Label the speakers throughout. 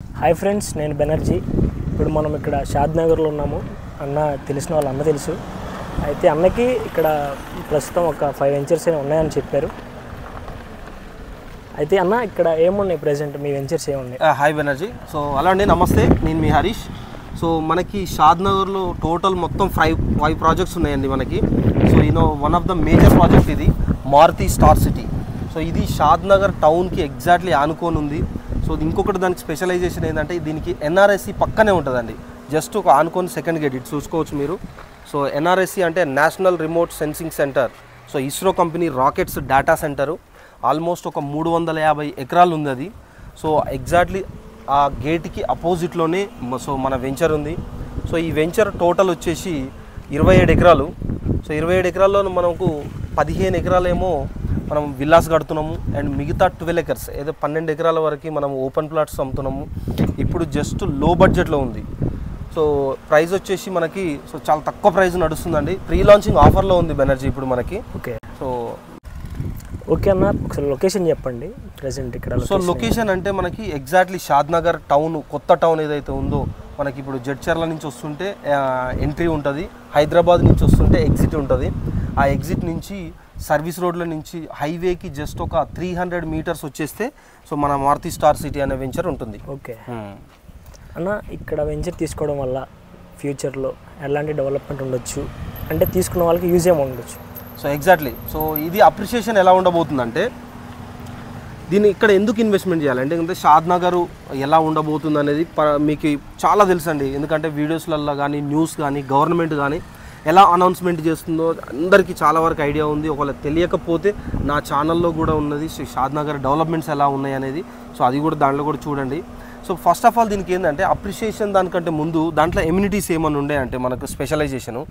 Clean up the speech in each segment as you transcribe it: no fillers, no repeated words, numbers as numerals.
Speaker 1: Hi friends, నేను బెనర్జీ. ఇప్పుడు మనం ఇక్కడ షాద్ నగర్లో ఉన్నాము. అన్న తెలిసిన వాళ్ళు అన్న తెలుసు. అయితే అన్నకి ఇక్కడ ప్రస్తుతం ఒక 5 వెంచర్స్ ఉన్నాయని చెప్పారు. అయితే అన్న ఇక్కడ ఏమున్నాయి ప్రెజెంట్ మీ వెంచర్స్ ఏమున్నాయి?
Speaker 2: హాయ్ బెనర్జీ. సో అలా అండి, నమస్తే, నేను మీ హరీష్. సో మనకి షాద్ నగర్లో టోటల్ మొత్తం 5 ప్రాజెక్ట్స్ ఉన్నాయండి మనకి. So one of the major project ఇది మారుతి స్టార్ సిటీ. సో ఇది షాద్ నగర్ టౌన్కి ఎగ్జాక్ట్లీ ఆనుకొని ఉంది. సో ఇంకొకటి దానికి స్పెషలైజేషన్ ఏంటంటే దీనికి ఎన్ఆర్ఎస్సి పక్కనే ఉంటుందండి. జస్ట్ ఒక ఆనుకొని సెకండ్ గేట్ ఇటు చూసుకోవచ్చు మీరు. సో ఎన్ఆర్ఎస్సి అంటే national remote sensing centre. So ISRO company rockets data centre. Almost ఒక 350 ఎకరాలు ఉంది అది. సో ఎగ్జాక్ట్లీ ఆ గేట్కి అపోజిట్లోనే సో మన వెంచర్ ఉంది. సో ఈ వెంచర్ టోటల్ వచ్చేసి 27 ఎకరాలు. సో 27 ఎకరాల్లో మనకు 15 ఎకరాలేమో మనం విల్లాస్ కడుతున్నాము. అండ్ మిగతా 12 ఎకర్స్ ఏదో 12 ఎకరాల వరకు మనం ఓపెన్ ప్లాట్స్ అమ్ముతున్నాము. ఇప్పుడు జస్ట్ లో బడ్జెట్లో ఉంది. సో ప్రైస్ వచ్చేసి మనకి సో చాలా తక్కువ ప్రైస్ నడుస్తుందండి. ప్రీ లాంచింగ్ ఆఫర్లో ఉంది బెనర్జీ ఇప్పుడు మనకి.
Speaker 1: ఓకే
Speaker 2: ఓకే
Speaker 1: అన్న, ఒకసారి లొకేషన్ చెప్పండి ప్రెసెంట్ ఇక్కడ.
Speaker 2: సో లొకేషన్ అంటే మనకి ఎగ్జాక్ట్లీ షాద్ నగర్ టౌన్, కొత్త టౌన్ ఏదైతే ఉందో మనకి ఇప్పుడు జడ్చర్ల నుంచి వస్తుంటే ఎంట్రీ ఉంటుంది, హైదరాబాద్ నుంచి వస్తుంటే ఎగ్జిట్ ఉంటుంది. ఆ ఎగ్జిట్ నుంచి సర్వీస్ రోడ్ల నుంచి హైవేకి జస్ట్ ఒక 300 మీటర్స్ వచ్చేస్తే సో మన మారుతి స్టార్ సిటీ అనే వెంచర్ ఉంటుంది.
Speaker 1: ఓకే అన్న, ఇక్కడ వెంచర్ తీసుకోవడం వల్ల ఫ్యూచర్లో ఎలాంటి డెవలప్మెంట్ ఉండొచ్చు, అంటే తీసుకున్న వాళ్ళకి యూజ్ ఏమి ఉండొచ్చు?
Speaker 2: సో ఎగ్జాక్ట్లీ సో ఇది అప్రిషియేషన్ ఎలా ఉండబోతుందంటే దీన్ని ఇక్కడ ఎందుకు ఇన్వెస్ట్మెంట్ చేయాలంటే ఎందుకంటే షాద్ నగర్ ఎలా ఉండబోతుంది అనేది మీకు చాలా తెలుసండి. ఎందుకంటే వీడియోస్లలో కానీ న్యూస్ కానీ గవర్నమెంట్ కానీ ఎలా అనౌన్స్మెంట్ చేస్తుందో అందరికీ చాలా వరకు ఐడియా ఉంది. ఒకవేళ తెలియకపోతే నా ఛానల్లో కూడా ఉన్నది షాద్ నగర్ డెవలప్మెంట్స్ ఎలా ఉన్నాయి అనేది. సో అది కూడా దాంట్లో కూడా చూడండి. సో ఫస్ట్ ఆఫ్ ఆల్ దీనికి ఏంటంటే అప్రిషియేషన్ దానికంటే ముందు దాంట్లో ఎమ్యూనిటీస్ ఏమైనా ఉండే అంటే మనకు స్పెషలైజేషను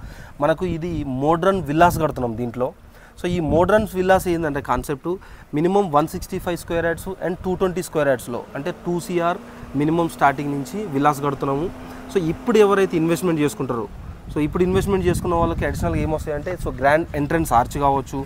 Speaker 2: మనకు ఇది మోడ్రన్ విల్లాస్ కడుతున్నాం దీంట్లో. సో ఈ మోడ్రన్ విల్లాస్ ఏంటంటే concept minimum 165 square yards and 220 square యార్డ్స్లో అంటే 2 CR మినిమం స్టార్టింగ్ నుంచి విల్లాస్ కడుతున్నాము. సో ఇప్పుడు ఎవరైతే ఇన్వెస్ట్మెంట్ చేసుకుంటారో సో ఇప్పుడు ఇన్వెస్ట్మెంట్ చేసుకున్న వాళ్ళకి అడిషనల్గా ఏమొస్తాయంటే సో గ్రాండ్ ఎంట్రన్స్ ఆర్చ్ కావచ్చు,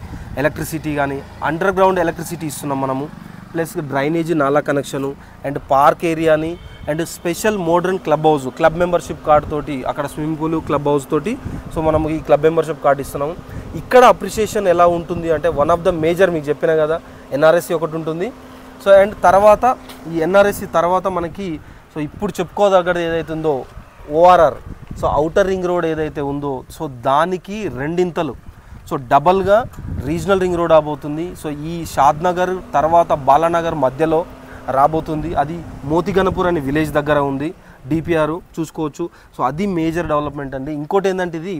Speaker 2: ఎలక్ట్రిసిటీ కానీ అండర్ గ్రౌండ్ ఎలక్ట్రిసిటీ ఇస్తున్నాం మనము, ప్లస్ డ్రైనేజీ నాలా కనెక్షను అండ్ పార్క్ ఏరియాని and special modern club house, club membership card తోటి అక్కడ స్విమ్మింగ్ పూల్ క్లబ్ హౌస్ తోటి సో మనం ఈ క్లబ్ మెంబర్షిప్ కార్డు ఇస్తున్నాము. ఇక్కడ అప్రిషియేషన్ ఎలా ఉంటుంది అంటే వన్ ఆఫ్ ద మేజర్ మీకు చెప్పిన కదా ఎన్ఆర్ఎస్సి ఒకటి ఉంటుంది. సో అండ్ తర్వాత ఈ ఎన్ఆర్ఎస్సి తర్వాత మనకి సో ఇప్పుడు చెప్పుకోదగ్గది ఏదైతే ఉందో ORR, so outer ring road ఏదైతే ఉందో సో దానికి రెండింతలు సో డబల్గా రీజనల్ రింగ్ రోడ్ రాబోతుంది. సో ఈ షాద్ నగర్ తర్వాత బాలానగర్ మధ్యలో రాబోతుంది. అది మోతిగనపూర్ అనే విలేజ్ దగ్గర ఉంది. డిపిఆర్ చూసుకోవచ్చు. సో అది మేజర్ డెవలప్మెంట్ అండి. ఇంకోటి ఏంటంటే ఇది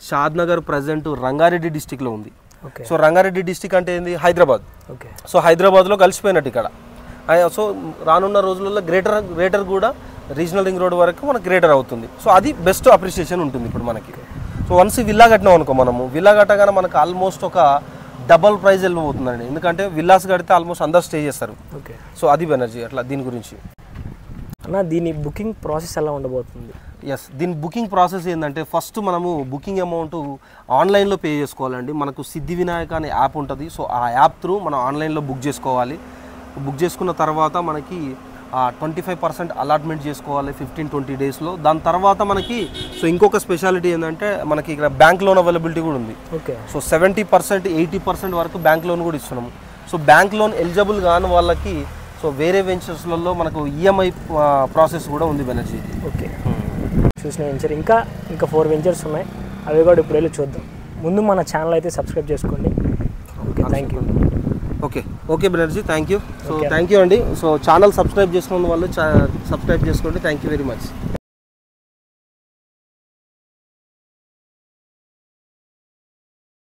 Speaker 2: షాద్ నగర్ ప్రజెంట్ రంగారెడ్డి డిస్టిక్లో ఉంది. సో రంగారెడ్డి డిస్టిక్ అంటే ఏంది హైదరాబాద్. సో హైదరాబాద్లో కలిసిపోయినట్టు ఇక్కడ. సో రానున్న రోజులలో గ్రేటర్ కూడా రీజనల్ రింగ్ రోడ్ వరకు మనకు గ్రేటర్ అవుతుంది. సో అది బెస్ట్ అప్రిషియేషన్ ఉంటుంది ఇప్పుడు మనకి. సో వన్స్ విల్లా కట్టినాం అనుకో, మనము విల్లా కట్టగానే మనకు ఆల్మోస్ట్ ఒక డబల్ ప్రైజ్ వెళ్ళిపోతుందండి. ఎందుకంటే విల్లాస్ కడితే ఆల్మోస్ట్ అందరు స్టే చేస్తారు. సో అది బెనర్జీ అట్లా దీని గురించి.
Speaker 1: అన్న, దీని బుకింగ్ ప్రాసెస్ ఎలా ఉండబోతుంది?
Speaker 2: ఎస్, దీని బుకింగ్ ప్రాసెస్ ఏంటంటే ఫస్ట్ మనము బుకింగ్ అమౌంట్ ఆన్లైన్లో పే చేసుకోవాలండి. మనకు సిద్ధి వినాయక అనే యాప్ ఉంటుంది. సో ఆ యాప్ త్రూ మనం ఆన్లైన్లో బుక్ చేసుకోవాలి. బుక్ చేసుకున్న తర్వాత మనకి 25% అలాట్మెంట్ చేసుకోవాలి 15-20 డేస్లో. దాని తర్వాత మనకి సో ఇంకొక స్పెషాలిటీ ఏంటంటే మనకి ఇక్కడ బ్యాంక్ లోన్ అవైలబిలిటీ కూడా ఉంది. సో 70%, 80% వరకు బ్యాంక్ లోన్ కూడా ఇస్తున్నాము. సో బ్యాంక్ లోన్ ఎలిజిబుల్ కాని వాళ్ళకి సో వేరే వెంచర్స్లలో మనకు ఈఎంఐ ప్రాసెస్ కూడా ఉంది బెనర్జీ.
Speaker 1: ఓకే, చూసిన వెంచర్ ఇంకా 4 వెంచర్స్ ఉన్నాయి. అవి కూడా ఇప్పుడు వెళ్ళి చూద్దాం. ముందు మన ఛానల్ అయితే సబ్స్క్రైబ్ చేసుకోండి. Okay, thank you.
Speaker 2: Okay Banerjee, thank you. So thank you అండి. సో ఛానల్ సబ్స్క్రైబ్ చేసుకున్న వాళ్ళు సబ్స్క్రైబ్ చేసుకోండి. Thank you very much.